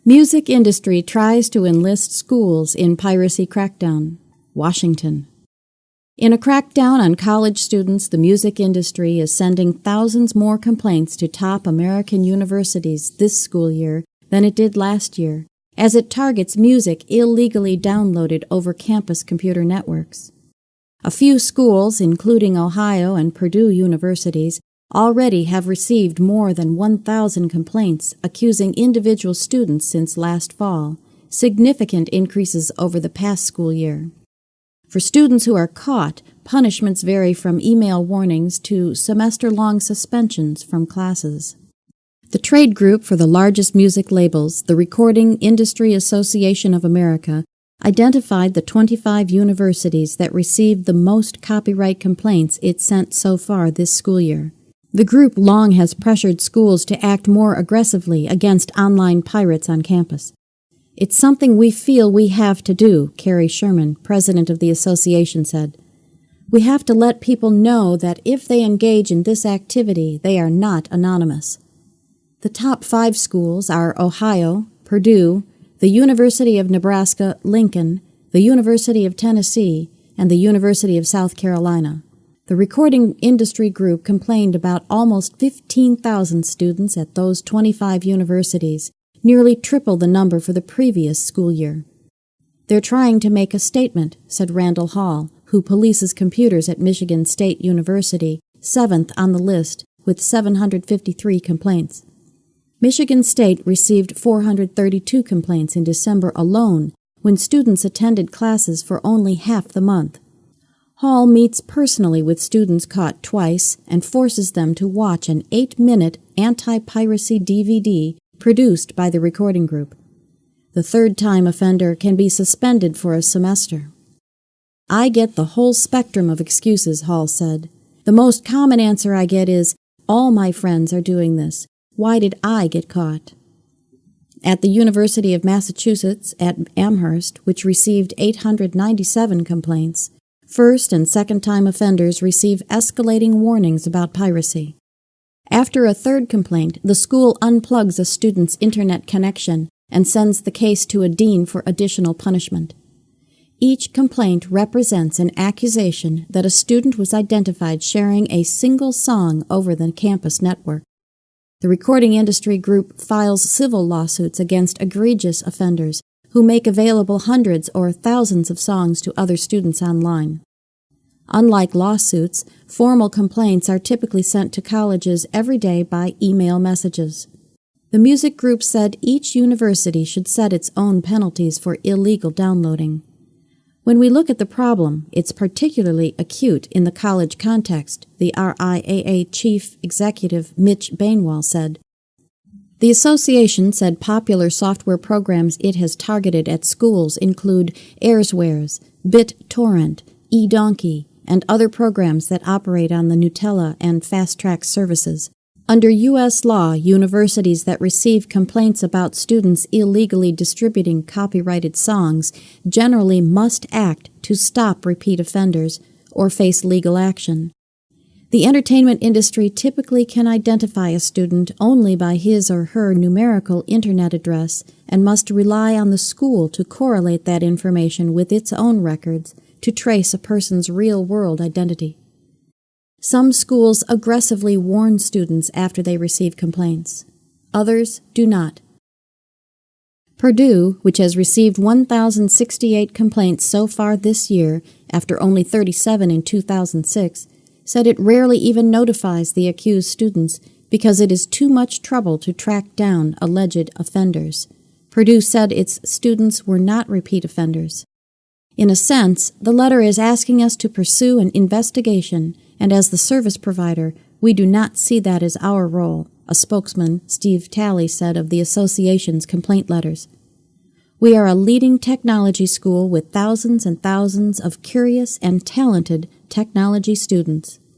Music industry tries to enlist schools in piracy crackdown. Washington. In a crackdown on college students, the music industry is sending thousands more complaints to top American universities this school year than it did last year, as it targets music illegally downloaded over campus computer networks. A few schools, including Ohio and Purdue universities, already have received more than 1,000 complaints accusing individual students since last fall, significant increases over the past school year. For students who are caught, punishments vary from email warnings to semester-long suspensions from classes. The trade group for the largest music labels, the Recording Industry Association of America, identified the 25 universities that received the most copyright complaints it sent so far this school year. The group long has pressured schools to act more aggressively against online pirates on campus. It's something we feel we have to do, Carrie Sherman, president of the association, said. We have to let people know that if they engage in this activity, they are not anonymous. The top 5 schools are Ohio, Purdue, the University of Nebraska-Lincoln, the University of Tennessee, and the University of South Carolina. The recording industry group complained about almost 15,000 students at those 25 universities, nearly triple the number for the previous school year. They're trying to make a statement, said Randall Hall, who polices computers at Michigan State University, 7th on the list, with 753 complaints. Michigan State received 432 complaints in December alone, when students attended classes for only half the month. Hall meets personally with students caught twice and forces them to watch an 8-minute anti-piracy DVD produced by the recording group. The third-time offender can be suspended for a semester. I get the whole spectrum of excuses, Hall said. The most common answer I get is, all my friends are doing this. Why did I get caught? At the University of Massachusetts at Amherst, which received 897 complaints, first- and second-time offenders receive escalating warnings about piracy. After a third complaint, the school unplugs a student's internet connection and sends the case to a dean for additional punishment. Each complaint represents an accusation that a student was identified sharing a single song over the campus network. The recording industry group files civil lawsuits against egregious offenders who make available hundreds or thousands of songs to other students online. Unlike lawsuits, formal complaints are typically sent to colleges every day by email messages. The music group said each university should set its own penalties for illegal downloading. When we look at the problem, it's particularly acute in the college context, the RIAA chief executive Mitch Bainwell said. The association said popular software programs it has targeted at schools include Airswares, BitTorrent, eDonkey, and other programs that operate on the Nutella and Fast Track services. Under U.S. law, universities that receive complaints about students illegally distributing copyrighted songs generally must act to stop repeat offenders or face legal action. The entertainment industry typically can identify a student only by his or her numerical internet address and must rely on the school to correlate that information with its own records to trace a person's real-world identity. Some schools aggressively warn students after they receive complaints. Others do not. Purdue, which has received 1,068 complaints so far this year, after only 37 in 2006, said it rarely even notifies the accused students because it is too much trouble to track down alleged offenders. Purdue said its students were not repeat offenders. In a sense, the letter is asking us to pursue an investigation, and as the service provider, we do not see that as our role, a spokesman, Steve Talley, said of the association's complaint letters. We are a leading technology school with thousands and thousands of curious and talented technology students.